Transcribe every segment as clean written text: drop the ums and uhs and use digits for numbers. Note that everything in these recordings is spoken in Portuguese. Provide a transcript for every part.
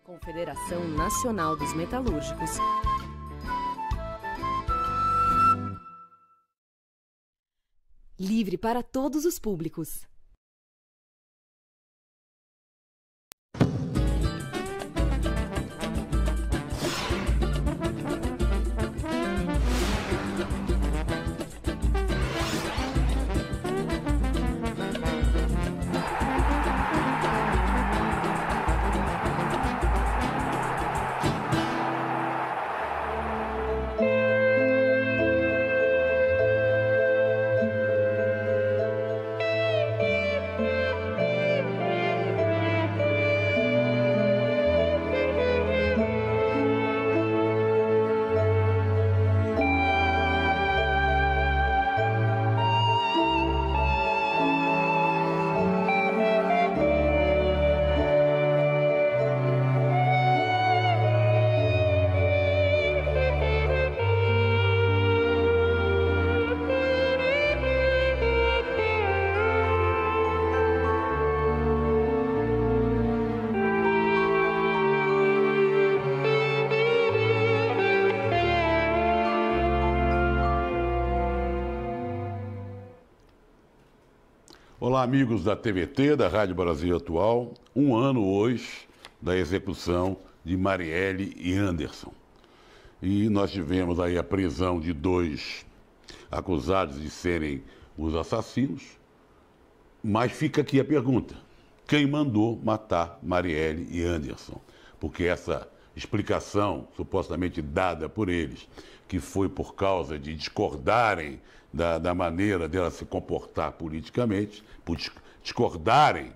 Confederação Nacional dos Metalúrgicos. Livre para todos os públicos. Olá, amigos da TVT, da Rádio Brasil Atual. Um ano hoje da execução de Marielle e Anderson. E nós tivemos aí a prisão de 2 acusados de serem os assassinos. Mas fica aqui a pergunta: quem mandou matar Marielle e Anderson? Porque essa explicação supostamente dada por eles, que foi por causa de discordarem da maneira dela se comportar politicamente, por discordarem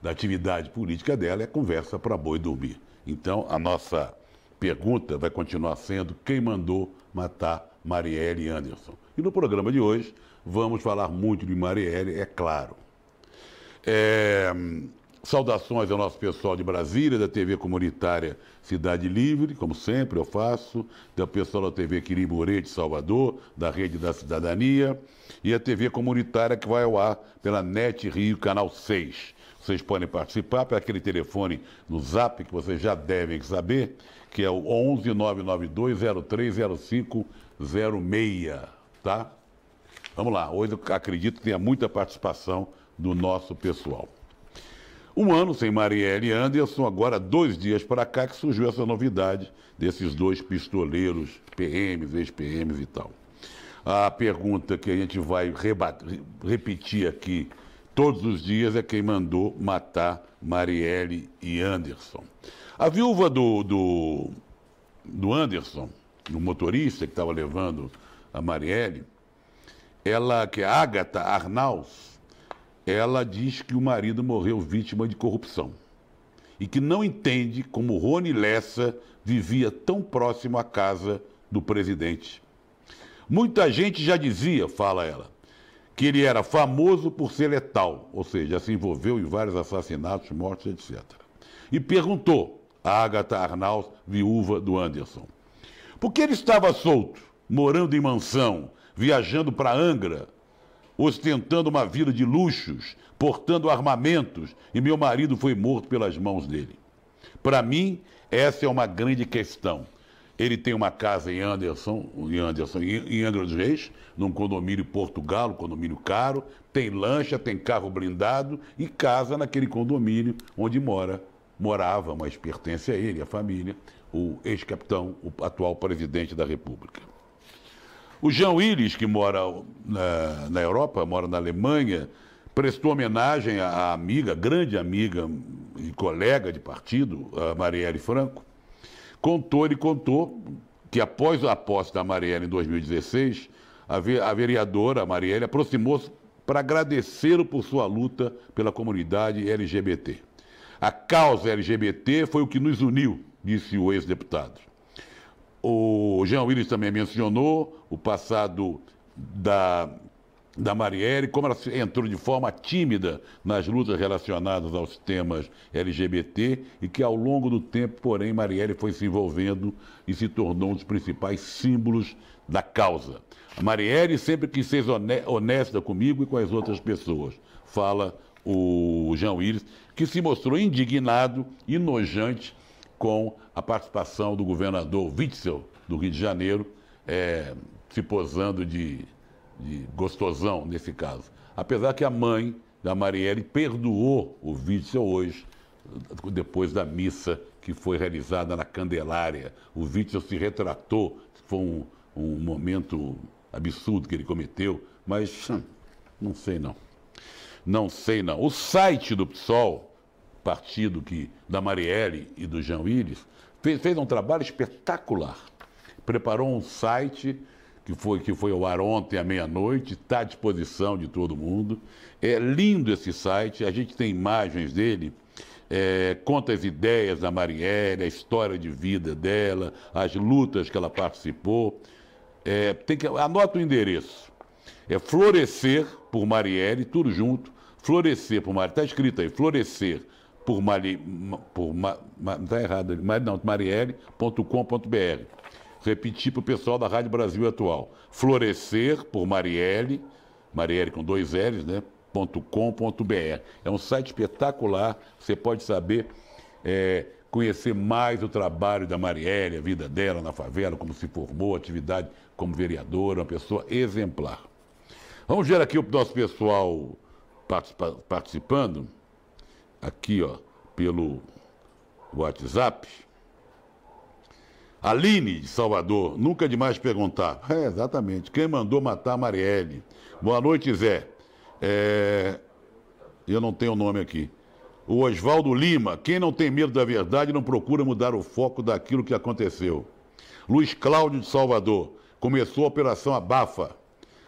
da atividade política dela, é conversa para boi dormir. Então, a nossa pergunta vai continuar sendo: quem mandou matar Marielle e Anderson? E no programa de hoje, vamos falar muito de Marielle, é claro. Saudações ao nosso pessoal de Brasília, da TV comunitária Cidade Livre, como sempre eu faço, do pessoal da TV Quirimburê de Salvador, da Rede da Cidadania, e a TV comunitária que vai ao ar pela NET Rio, canal 6. Vocês podem participar pelo aquele telefone no Zap, que vocês já devem saber, que é o 11 992 030506, tá? Vamos lá, hoje eu acredito que tenha muita participação do nosso pessoal. Um ano sem Marielle e Anderson, agora 2 dias para cá que surgiu essa novidade desses 2 pistoleiros, PMs, ex-PMs e tal. A pergunta que a gente vai repetir aqui todos os dias é: quem mandou matar Marielle e Anderson? A viúva do Anderson, do motorista que estava levando a Marielle, ela, que é Agatha Arnaus, ela diz que o marido morreu vítima de corrupção e que não entende como Rony Lessa vivia tão próximo à casa do presidente. Muita gente já dizia, fala ela, que ele era famoso por ser letal, ou seja, se envolveu em vários assassinatos, mortes, etc. E perguntou a Agatha Arnaus, viúva do Anderson, por que ele estava solto, morando em mansão, viajando para Angra, ostentando uma vida de luxos, portando armamentos, e meu marido foi morto pelas mãos dele. Para mim, essa é uma grande questão. Ele tem uma casa em Angra dos Reis, num condomínio em Portugal, um condomínio caro, tem lancha, tem carro blindado e casa naquele condomínio onde morava, mas pertence a ele, a família, o ex-capitão, o atual presidente da República. O Jean Willis, que mora na Europa, mora na Alemanha, prestou homenagem à amiga, grande amiga e colega de partido, a Marielle Franco. Ele contou que após a posse da Marielle em 2016, a vereadora Marielle aproximou-se para agradecê-lo por sua luta pela comunidade LGBT. A causa LGBT foi o que nos uniu, disse o ex-deputado. O Jean Willis também mencionou o passado da Marielle, como ela entrou de forma tímida nas lutas relacionadas aos temas LGBT e que ao longo do tempo, porém, Marielle foi se envolvendo e se tornou um dos principais símbolos da causa. A Marielle sempre quis ser honesta comigo e com as outras pessoas, fala o Jean Willis, que se mostrou indignado e nojante com a participação do governador Witzel, do Rio de Janeiro, se posando de gostosão nesse caso. Apesar que a mãe da Marielle perdoou o Witzel hoje, depois da missa que foi realizada na Candelária. O Witzel se retratou, foi um momento absurdo que ele cometeu, mas não sei não. Não sei não. O site do PSOL, partido da Marielle e do Jean Willis, fez um trabalho espetacular. Preparou um site que foi ao ar ontem à meia-noite, está à disposição de todo mundo. É lindo esse site, a gente tem imagens dele, conta as ideias da Marielle, a história de vida dela, as lutas que ela participou. Anota o endereço. É Florescer por Marielle, tudo junto. Florescer por Marielle, está escrito aí, Florescer por está errado ali, não, marielle.com.br. Repetir para o pessoal da Rádio Brasil Atual. Florescer por Marielle, Marielle com 2 L's, né? .com.br. É um site espetacular, você pode saber, conhecer mais o trabalho da Marielle, a vida dela na favela, como se formou, atividade como vereadora, uma pessoa exemplar. Vamos ver aqui o nosso pessoal participando, aqui, ó, pelo WhatsApp. Aline, de Salvador, nunca é demais perguntar. Exatamente, quem mandou matar a Marielle? Boa noite, Zé. Eu não tenho o nome aqui. O Oswaldo Lima, quem não tem medo da verdade não procura mudar o foco daquilo que aconteceu. Luiz Cláudio, de Salvador, começou a Operação Abafa.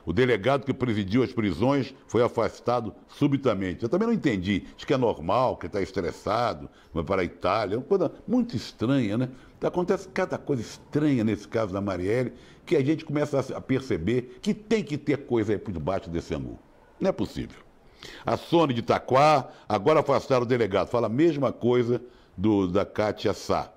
O delegado que presidiu as prisões foi afastado subitamente. Eu também não entendi. Acho que é normal, que ele está estressado, vai para a Itália. É uma coisa muito estranha, né? Acontece cada coisa estranha nesse caso da Marielle, que a gente começa a perceber que tem que ter coisa aí por debaixo desse ângulo. Não é possível. A Sônia de Itaquá, agora afastaram o delegado. Fala a mesma coisa da Cátia Sá.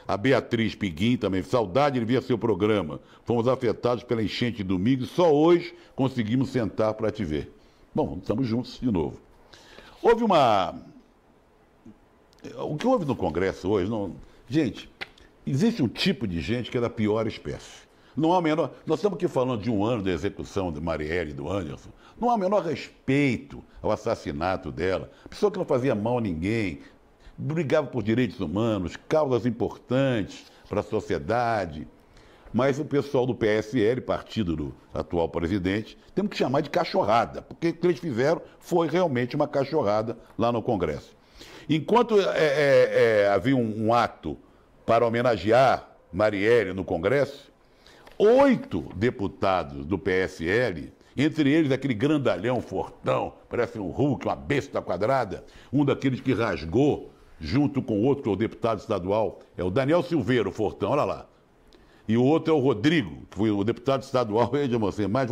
A Beatriz Piguim também, saudade de ver seu programa. Fomos afetados pela enchente de domingo e só hoje conseguimos sentar para te ver. Bom, estamos juntos de novo. O que houve no Congresso hoje, gente, existe um tipo de gente que é da pior espécie. Não há o menor... Nós estamos aqui falando de um ano da execução de Marielle e do Anderson. Não há o menor respeito ao assassinato dela. Pessoa que não fazia mal a ninguém, brigava por direitos humanos, causas importantes para a sociedade. Mas o pessoal do PSL, partido do atual presidente, temos que chamar de cachorrada, porque o que eles fizeram foi realmente uma cachorrada lá no Congresso. Enquanto havia um ato para homenagear Marielle no Congresso, 8 deputados do PSL, entre eles aquele grandalhão fortão, parece um Hulk, uma besta quadrada, um daqueles que rasgou junto com o outro, que é o deputado estadual, é o Daniel Silveira, o fortão, olha lá. E o outro é o Rodrigo, que foi o deputado estadual, veja você, mais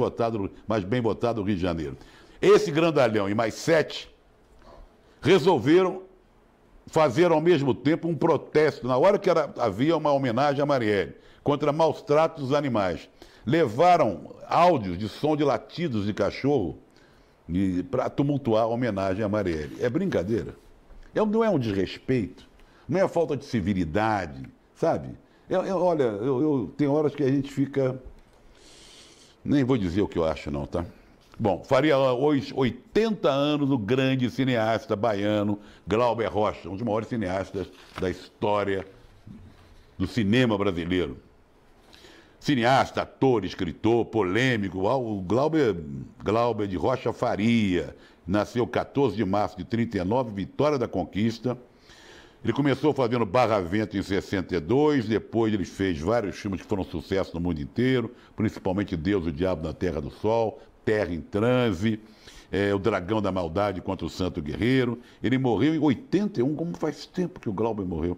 bem votado do Rio de Janeiro. Esse grandalhão e mais 7 resolveram fazer ao mesmo tempo um protesto, na hora que havia uma homenagem a Marielle, contra maus tratos dos animais. Levaram áudios de som de latidos de cachorro para tumultuar a homenagem a Marielle. É brincadeira. Não é um desrespeito, não é falta de civilidade, sabe? Olha, tem horas que a gente fica... Nem vou dizer o que eu acho não, tá? Bom, faria hoje 80 anos o grande cineasta baiano Glauber Rocha, um dos maiores cineastas da história do cinema brasileiro. Cineasta, ator, escritor, polêmico, o Glauber de Rocha Faria, nasceu 14 de março de 39, Vitória da Conquista. Ele começou fazendo Barravento em 62, depois ele fez vários filmes que foram sucesso no mundo inteiro, principalmente Deus, o Diabo na Terra do Sol, Terra em Transe, O Dragão da Maldade contra o Santo Guerreiro. Ele morreu em 81, como faz tempo que o Glauber morreu.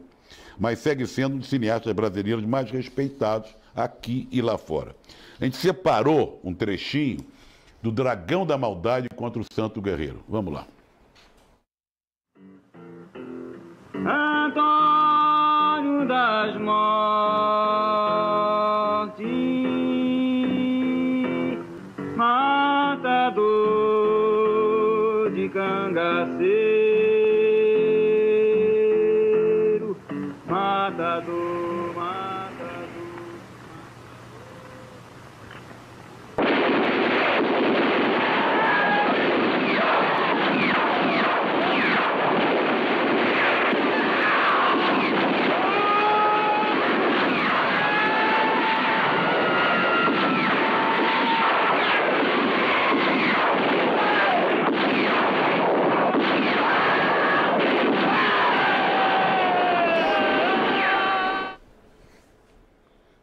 Mas segue sendo um dos cineastas brasileiros mais respeitados aqui e lá fora. A gente separou um trechinho do Dragão da Maldade contra o Santo Guerreiro. Vamos lá. Antônio das Mortes, matador de cangaceiro, matador, matador.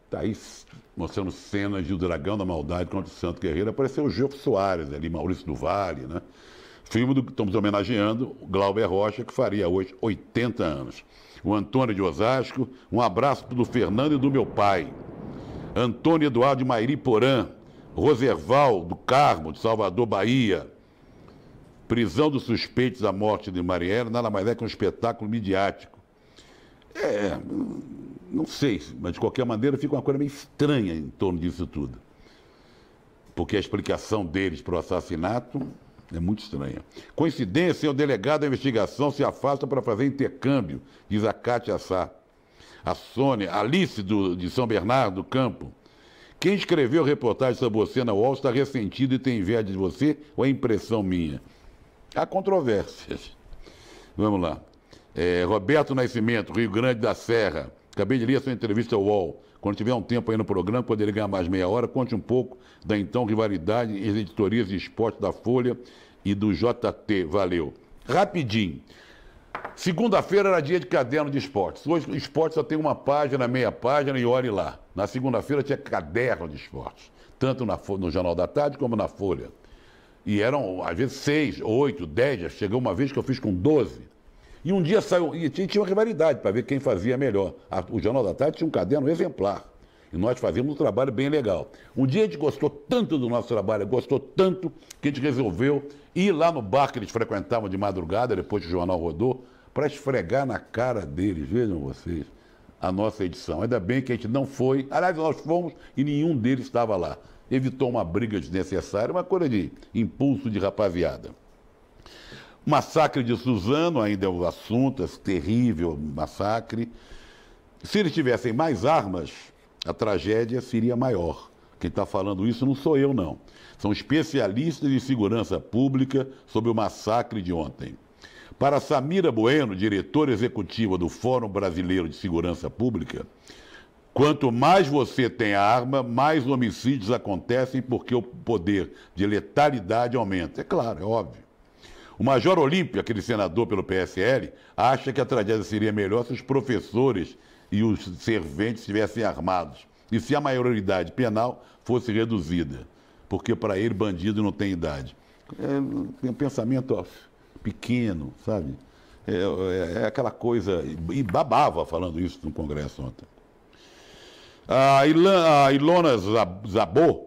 Tá aí mostrando cenas de O Dragão da Maldade contra o Santo Guerreiro. Apareceu o Gilco Soares ali, Maurício do Vale, né? Filme do que estamos homenageando o Glauber Rocha, que faria hoje 80 anos. O Antônio de Osasco, um abraço do Fernando e do meu pai. Antônio Eduardo de Mairiporã, Roserval do Carmo, de Salvador, Bahia. Prisão dos suspeitos da morte de Marielle, nada mais é que um espetáculo midiático. Não sei, mas de qualquer maneira fica uma coisa meio estranha em torno disso tudo. Porque a explicação deles para o assassinato é muito estranha. Coincidência, o delegado da investigação se afasta para fazer intercâmbio, diz a Cátia Sá. A Sônia, Alice de São Bernardo do Campo. Quem escreveu a reportagem sobre você na UOL está ressentido e tem inveja de você ou é impressão minha? Há controvérsias. Vamos lá. Roberto Nascimento, Rio Grande da Serra. Acabei de ler a sua entrevista ao UOL. Quando tiver um tempo aí no programa, poderia ganhar mais meia hora. Conte um pouco da então rivalidade entre as editorias de esporte da Folha e do JT. Valeu. Rapidinho. Segunda-feira era dia de caderno de esportes. Hoje o esporte só tem uma página, meia página e olhe lá. Na segunda-feira tinha caderno de esportes. Tanto no Jornal da Tarde como na Folha. E eram, às vezes, 6, 8, 10. Chegou uma vez que eu fiz com 12. E um dia saiu, e tinha uma rivalidade para ver quem fazia melhor. O Jornal da Tarde tinha um caderno exemplar. E nós fazíamos um trabalho bem legal. Um dia a gente gostou tanto do nosso trabalho, gostou tanto, que a gente resolveu ir lá no bar que eles frequentavam de madrugada, depois que o jornal rodou, para esfregar na cara deles, vejam vocês, a nossa edição. Ainda bem que a gente não foi. Aliás, nós fomos e nenhum deles estava lá. Evitou uma briga desnecessária, uma coisa de impulso de rapaziada. O massacre de Suzano ainda é o assunto, esse terrível massacre. Se eles tivessem mais armas, a tragédia seria maior. Quem está falando isso não sou eu, não. São especialistas em segurança pública sobre o massacre de ontem. Para Samira Bueno, diretora executiva do Fórum Brasileiro de Segurança Pública, quanto mais você tem arma, mais homicídios acontecem porque o poder de letalidade aumenta. É claro, é óbvio. O Major Olímpio, aquele senador pelo PSL, acha que a tragédia seria melhor se os professores e os serventes estivessem armados e se a maioridade penal fosse reduzida, porque para ele bandido não tem idade. Tem um pensamento pequeno, sabe? É aquela coisa, e babava falando isso no Congresso ontem. A Ilona Zabó,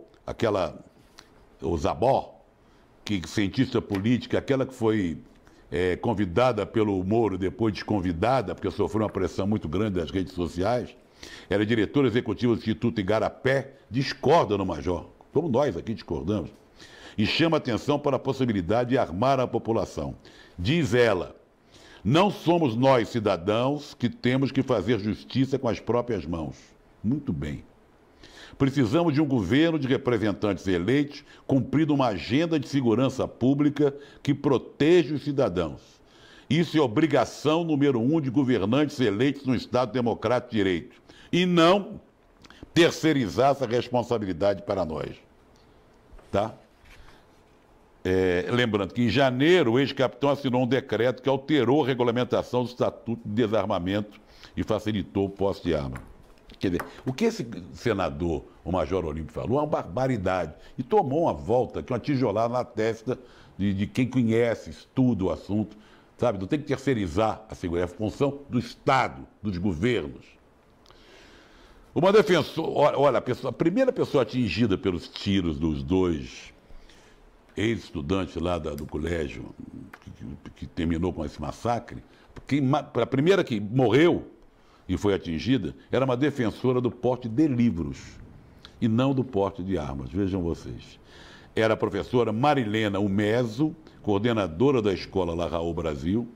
o Zabó, que cientista política, aquela que foi convidada pelo Moro, depois desconvidada, porque sofreu uma pressão muito grande das redes sociais, era diretora executiva do Instituto Igarapé, discorda no Major, como nós aqui discordamos, e chama atenção para a possibilidade de armar a população. Diz ela, não somos nós, cidadãos, que temos que fazer justiça com as próprias mãos. Muito bem. Precisamos de um governo de representantes eleitos cumprindo uma agenda de segurança pública que proteja os cidadãos. Isso é obrigação número 1 de governantes eleitos no Estado Democrático de Direito. E não terceirizar essa responsabilidade para nós. Tá? Lembrando que em janeiro o ex-capitão assinou um decreto que alterou a regulamentação do Estatuto de Desarmamento e facilitou o posse de arma. Quer dizer, o que esse senador, o Major Olímpio, falou é uma barbaridade. E tomou uma volta, que uma tijolada na testa de quem conhece, estuda o assunto, sabe? Não tem que terceirizar a segurança, é a função do Estado, dos governos. Uma defensora, olha, a primeira pessoa atingida pelos tiros dos dois ex-estudantes lá do colégio que terminou com esse massacre, a primeira que morreu e foi atingida, era uma defensora do porte de livros e não do porte de armas, vejam vocês. era a professora Marilena Umeso, coordenadora da escola La Raul Brasil.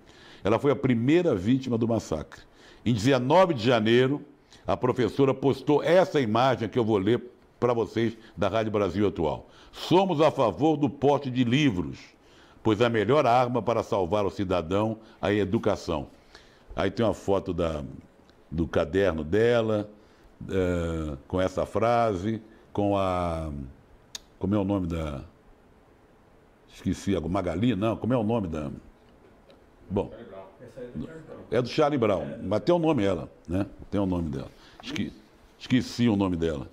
Ela foi a primeira vítima do massacre. Em 19 de janeiro, a professora postou essa imagem que eu vou ler para vocês da Rádio Brasil Atual. Somos a favor do porte de livros, pois a melhor arma para salvar o cidadão é a educação. Aí tem uma foto do caderno dela, com essa frase, com a... Como é o nome da... Esqueci, Magali? Não, como é o nome da... Bom, é do Charlie Brown, mas tem o nome dela, né? Tem o nome dela. Esqueci o nome dela.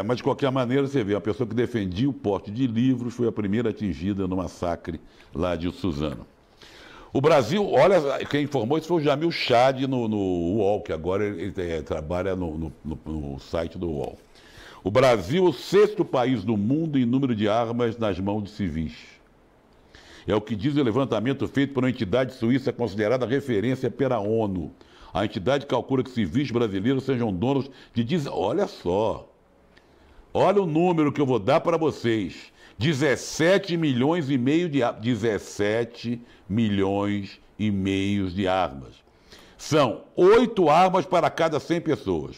Mas de qualquer maneira, você vê, a pessoa que defendia o porte de livros foi a primeira atingida no massacre lá de Suzano. O Brasil, olha, quem informou isso foi o Jamil Chad no UOL, que agora ele trabalha no site do UOL. O Brasil é o 6º país do mundo em número de armas nas mãos de civis. É o que diz o levantamento feito por uma entidade suíça considerada referência pela ONU. A entidade calcula que civis brasileiros sejam donos de... Olha só. Olha o número que eu vou dar para vocês. 17 milhões e meio de armas. 17 milhões e meio de armas. São 8 armas para cada 100 pessoas.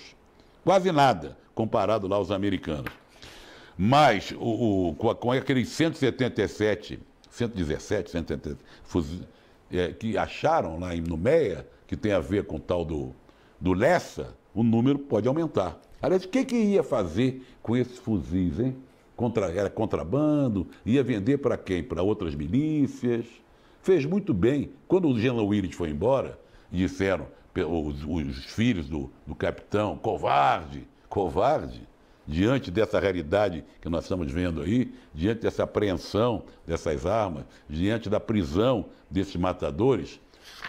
Quase nada, comparado lá aos americanos. Mas, com aqueles 117 fuzis que acharam lá no MEA, que tem a ver com o tal do Lessa, o número pode aumentar. Aliás, o que ia fazer com esses fuzis, hein? Era contrabando, ia vender para quem? Para outras milícias. Fez muito bem. Quando o General Willis foi embora, disseram os filhos do capitão, covarde, diante dessa realidade que nós estamos vendo aí, diante dessa apreensão dessas armas, diante da prisão desses matadores,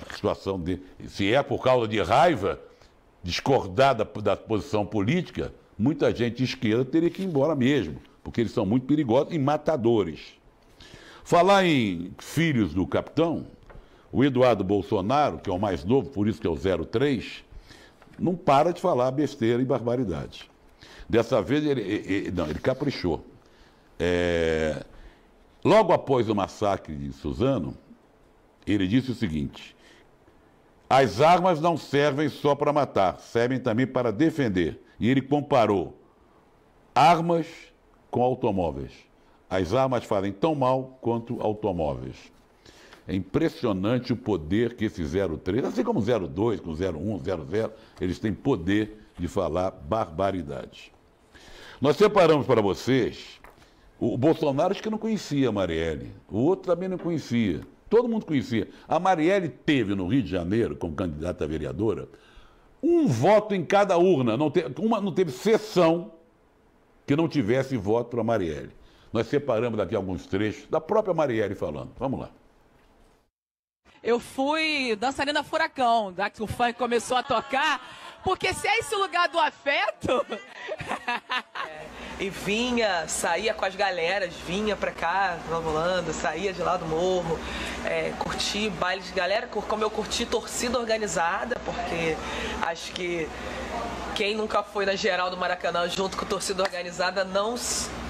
a situação se é por causa de raiva, discordar da posição política, muita gente de esquerda teria que ir embora mesmo, porque eles são muito perigosos e matadores. Falar em filhos do capitão, o Eduardo Bolsonaro, que é o mais novo, por isso que é o 03, não para de falar besteira e barbaridade. Dessa vez ele caprichou. Logo após o massacre de Suzano, ele disse o seguinte: as armas não servem só para matar, servem também para defender. E ele comparou armas com automóveis. As armas fazem tão mal quanto automóveis. É impressionante o poder que esse 03, assim como o 02, com o 01, 00, eles têm poder de falar barbaridade. Nós separamos para vocês o Bolsonaro, acho que não conhecia a Marielle, o outro também não conhecia, todo mundo conhecia. A Marielle teve no Rio de Janeiro, como candidata a vereadora, um voto em cada urna, não teve sessão que não tivesse voto para a Marielle. Nós separamos aqui alguns trechos da própria Marielle falando. Vamos lá. Eu fui dançarina furacão, já que o funk começou a tocar, porque se é esse lugar do afeto... E saía com as galeras, vinha pra cá, Nova Holanda, saía de lá do morro, curti bailes de galera, como eu curti torcida organizada, porque acho que quem nunca foi na geral do Maracanã junto com torcida organizada não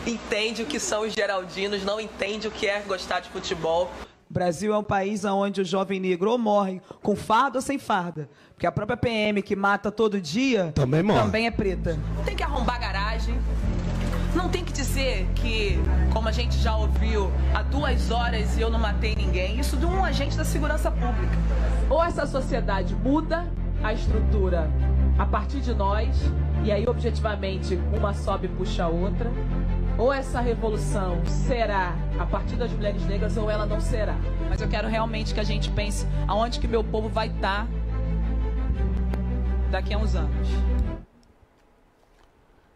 entende o que são os geraldinos, não entende o que é gostar de futebol. O Brasil é um país onde o jovem negro ou morre com farda ou sem farda. Porque a própria PM que mata todo dia também é preta. Não tem que arrombar garagem. Não tem que dizer que, como a gente já ouviu, há 2 horas eu não matei ninguém. Isso de um agente da segurança pública. Ou essa sociedade muda a estrutura a partir de nós, e aí objetivamente uma sobe e puxa a outra, ou essa revolução será a partir das mulheres negras ou ela não será. Mas eu quero realmente que a gente pense aonde que meu povo vai estar daqui a uns anos.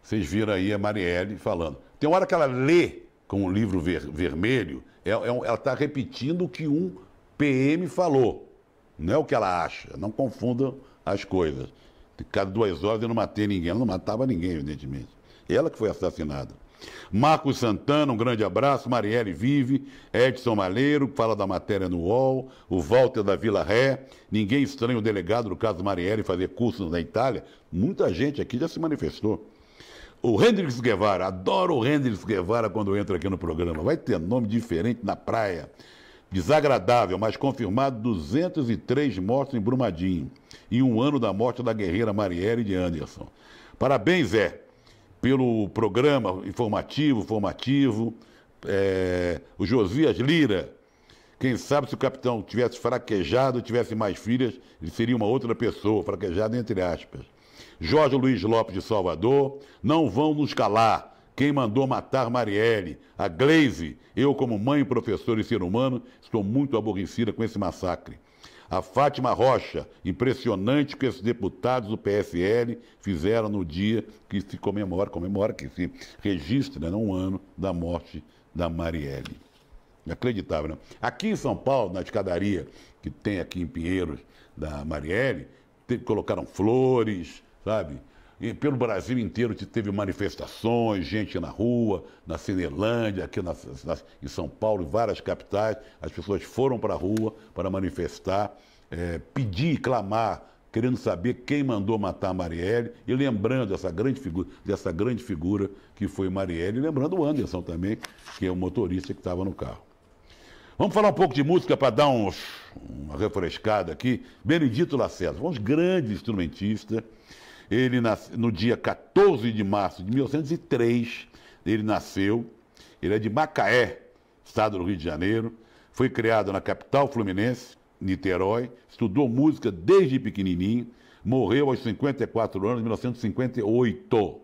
Vocês viram aí a Marielle falando. Tem uma hora que ela lê com o livro vermelho, ela está repetindo o que um PM falou. Não é o que ela acha. Não confundam as coisas. Cada 2 horas eu não matei ninguém. Ela não matava ninguém, evidentemente. Ela que foi assassinada. Marcos Santana, um grande abraço. Marielle vive. Edson Maleiro, que fala da matéria no UOL. O Walter da Vila Ré. Ninguém estranha o delegado do caso Marielle fazer curso na Itália. Muita gente aqui já se manifestou. O Hendrix Guevara, adoro o Hendrix Guevara quando entra aqui no programa. Vai ter nome diferente na praia. Desagradável, mas confirmado 203 mortos em Brumadinho. Em um ano da morte da guerreira Marielle de Anderson. Parabéns, Zé, pelo programa informativo. O Josias Lira. Quem sabe se o capitão tivesse fraquejado, tivesse mais filhas, ele seria uma outra pessoa, fraquejado entre aspas. Jorge Luiz Lopes de Salvador, não vão nos calar. Quem mandou matar Marielle? A Gleise, eu como mãe, professor e ser humano, estou muito aborrecida com esse massacre. A Fátima Rocha, impressionante o que esses deputados do PSL fizeram no dia que se comemora, que se registra, né, um ano da morte da Marielle. Inacreditável, né? Aqui em São Paulo, na escadaria que tem aqui em Pinheiros da Marielle, colocaram flores, sabe? E pelo Brasil inteiro teve manifestações, gente na rua, na Cinelândia, aqui em São Paulo, em várias capitais. As pessoas foram para a rua para manifestar, pedir, clamar, querendo saber quem mandou matar a Marielle e lembrando dessa grande figura que foi Marielle, e lembrando o Anderson também, que é o motorista que estava no carro. Vamos falar um pouco de música para dar uma refrescada aqui. Benedito Lacerda, um grande instrumentista. Ele no dia 14 de março de 1903, ele nasceu. Ele é de Macaé, estado do Rio de Janeiro. Foi criado na capital fluminense, Niterói. Estudou música desde pequenininho. Morreu aos 54 anos, em 1958.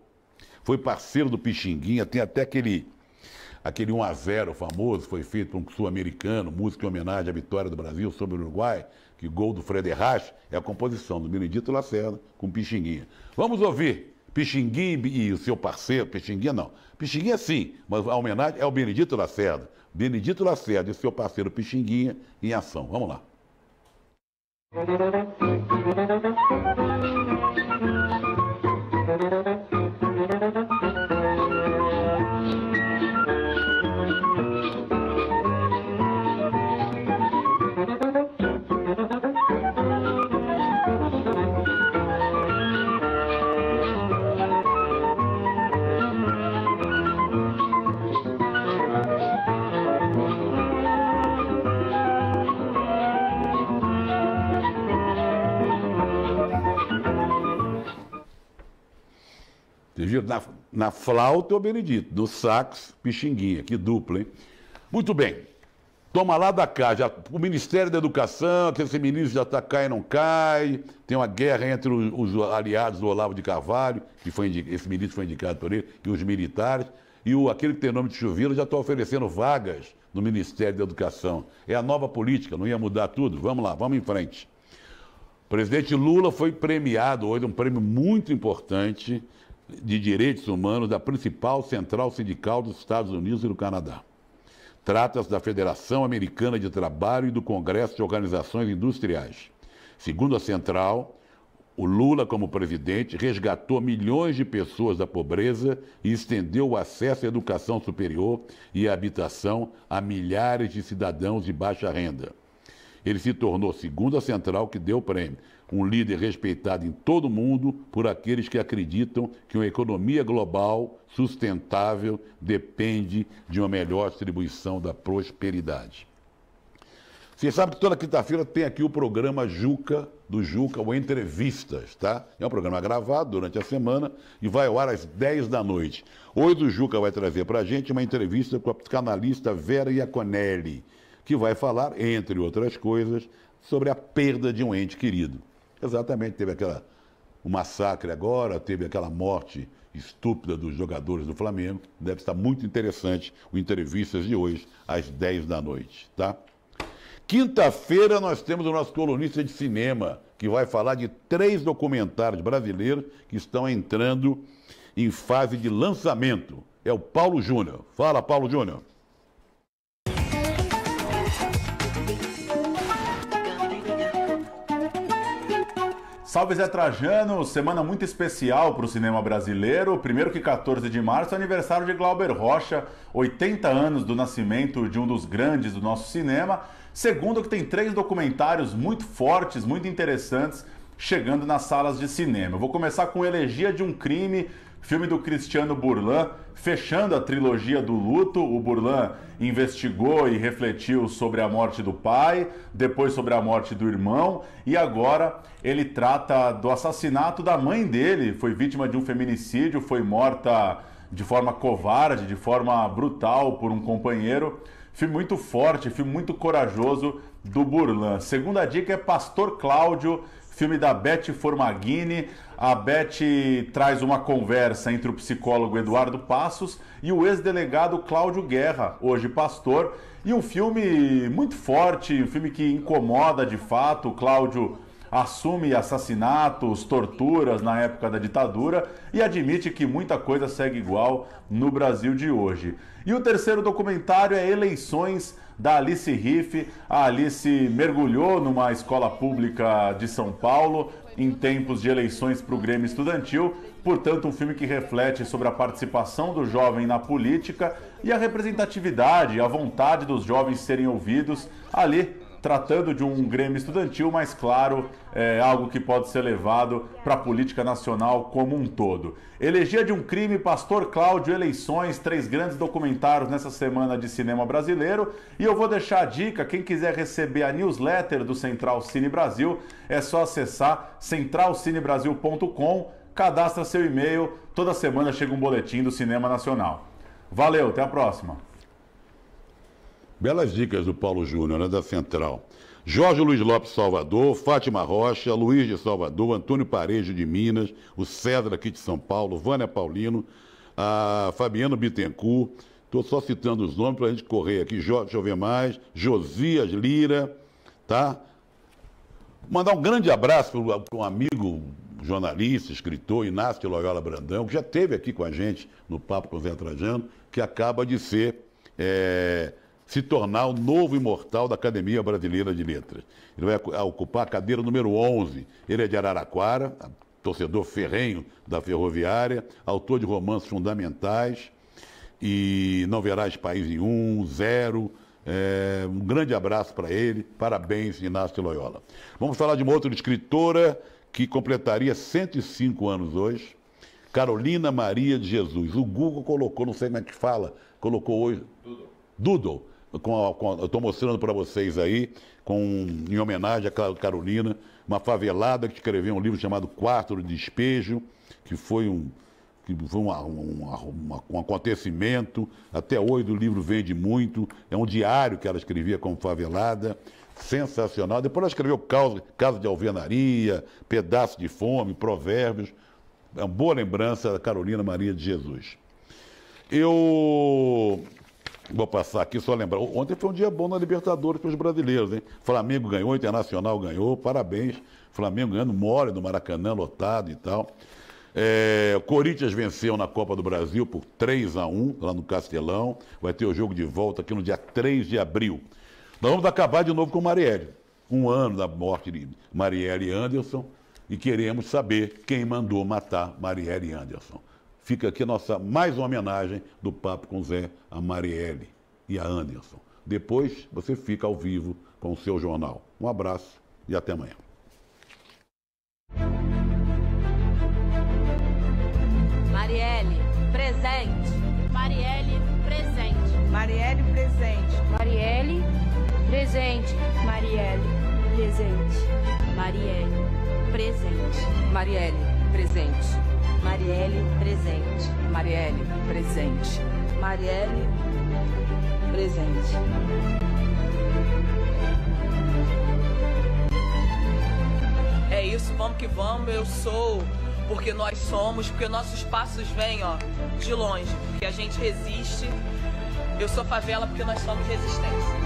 Foi parceiro do Pixinguinha, tem até aquele 1-0 famoso, foi feito por um sul-americano, música em homenagem à vitória do Brasil sobre o Uruguai, que gol do Frederich é a composição do Benedito Lacerda com Pixinguinha. Vamos ouvir Pixinguinha e o seu parceiro, Pixinguinha não, Pixinguinha sim, mas a homenagem é ao Benedito Lacerda. Benedito Lacerda e seu parceiro Pixinguinha em ação. Vamos lá. Na flauta, o Benedito, no sax, Pixinguinha, que dupla, hein? Muito bem. Toma lá da cá, o Ministério da Educação, que esse ministro já está cai e não cai, tem uma guerra entre os aliados do Olavo de Carvalho, esse ministro foi indicado por ele, e os militares, e aquele que tem nome de Chuveiro já está oferecendo vagas no Ministério da Educação. É a nova política, não ia mudar tudo? Vamos lá, vamos em frente. O presidente Lula foi premiado hoje, um prêmio muito importante, de Direitos Humanos da principal central sindical dos Estados Unidos e do Canadá. Trata-se da Federação Americana de Trabalho e do Congresso de Organizações Industriais. Segundo a central, o Lula, como presidente, resgatou milhões de pessoas da pobreza e estendeu o acesso à educação superior e à habitação a milhares de cidadãos de baixa renda. Ele se tornou, segundo a central que deu o prêmio, um líder respeitado em todo o mundo por aqueles que acreditam que uma economia global sustentável depende de uma melhor distribuição da prosperidade. Vocês sabem que toda quinta-feira tem aqui o programa do Juca, o Entrevistas, tá? É um programa gravado durante a semana e vai ao ar às 10 da noite. Hoje o Juca vai trazer para a gente uma entrevista com a psicanalista Vera Iaconelli, que vai falar, entre outras coisas, sobre a perda de um ente querido. Exatamente, teve o massacre agora, teve aquela morte estúpida dos jogadores do Flamengo. Deve estar muito interessante o Entrevistas de hoje, às 10 da noite, tá? Quinta-feira nós temos o nosso colunista de cinema, que vai falar de 3 documentários brasileiros que estão entrando em fase de lançamento. É o Paulo Júnior. Fala, Paulo Júnior. Salve Zé Trajano, semana muito especial para o cinema brasileiro. Primeiro que 14 de março é aniversário de Glauber Rocha, 80 anos do nascimento de um dos grandes do nosso cinema. Segundo que tem 3 documentários muito fortes, muito interessantes, chegando nas salas de cinema. Eu vou começar com Elegia de um Crime, filme do Cristiano Burlan, fechando a trilogia do luto. O Burlan investigou e refletiu sobre a morte do pai, depois sobre a morte do irmão, e agora ele trata do assassinato da mãe dele. Foi vítima de um feminicídio, foi morta de forma covarde, de forma brutal por um companheiro. Filme muito forte, filme muito corajoso do Burlan. Segunda dica é Pastor Cláudio, filme da Beth Formaghini. A Beth traz uma conversa entre o psicólogo Eduardo Passos e o ex-delegado Cláudio Guerra, hoje pastor. E um filme muito forte, um filme que incomoda de fato. O Cláudio assume assassinatos, torturas na época da ditadura e admite que muita coisa segue igual no Brasil de hoje. E o terceiro documentário é Eleições, da Alice Riff. A Alice mergulhou numa escola pública de São Paulo em tempos de eleições para o Grêmio Estudantil. Portanto, um filme que reflete sobre a participação do jovem na política e a representatividade, a vontade dos jovens serem ouvidos ali, tratando de um Grêmio Estudantil, mas claro, é algo que pode ser levado para a política nacional como um todo. Elegia de um Crime, Pastor Cláudio, Eleições, 3 grandes documentários nessa semana de cinema brasileiro. E eu vou deixar a dica, quem quiser receber a newsletter do Central Cine Brasil, é só acessar centralcinebrasil.com, cadastra seu e-mail, toda semana chega um boletim do cinema nacional. Valeu, até a próxima. Belas dicas do Paulo Júnior, né, da Central. Jorge Luiz Lopes, Salvador, Fátima Rocha, Luiz de Salvador, Antônio Parejo de Minas, o César aqui de São Paulo, Vânia Paulino, a Fabiano Bittencourt. Estou só citando os nomes para a gente correr aqui. Deixa eu ver mais. Josias Lira, tá? Mandar um grande abraço para um amigo jornalista, escritor, Inácio Loyola Brandão, que já esteve aqui com a gente no Papo com Zé Trajano, que acaba de se tornar o novo imortal da Academia Brasileira de Letras. Ele vai ocupar a cadeira número 11. Ele é de Araraquara, torcedor ferrenho da Ferroviária, autor de romances fundamentais, e Não Verás País Nenhum, Zero. Um grande abraço para ele. Parabéns, Inácio Loyola. Vamos falar de uma outra escritora que completaria 105 anos hoje, Carolina Maria de Jesus. O Google colocou, não sei como é que fala, colocou hoje... Doodle. Eu estou mostrando para vocês aí, em homenagem a Carolina, uma favelada que escreveu um livro chamado Quarto de Despejo, que foi um acontecimento. Até hoje o livro vende muito. É um diário que ela escrevia como favelada, sensacional. Depois ela escreveu Caso de Alvenaria, Pedaço de Fome, Provérbios. É uma boa lembrança da Carolina Maria de Jesus. Eu vou passar aqui, só lembrar. Ontem foi um dia bom na Libertadores para os brasileiros, hein? Flamengo ganhou, Internacional ganhou, parabéns. Flamengo ganhando, mole no Maracanã, lotado e tal. O Corinthians venceu na Copa do Brasil por 3-1, lá no Castelão. Vai ter o jogo de volta aqui no dia 3 de abril. Nós vamos acabar de novo com Marielle. 1 ano da morte de Marielle Anderson. E queremos saber quem mandou matar Marielle Anderson. Fica aqui mais uma homenagem do Papo com Zé a Marielle e a Anderson. Depois você fica ao vivo com o seu jornal. Um abraço e até amanhã. Marielle, presente. Marielle, presente. Marielle, presente. Marielle, presente. Marielle, presente. Marielle, presente. Marielle, presente. Marielle, presente. Marielle, presente. Marielle, presente. É isso, vamos que vamos. Eu sou porque nós somos, porque nossos passos vêm, ó, de longe, porque a gente resiste. Eu sou favela porque nós somos resistência.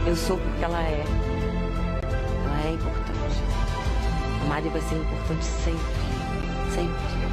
Eu sou porque ela é. Ela é importante. A Mari vai ser importante sempre. Sempre.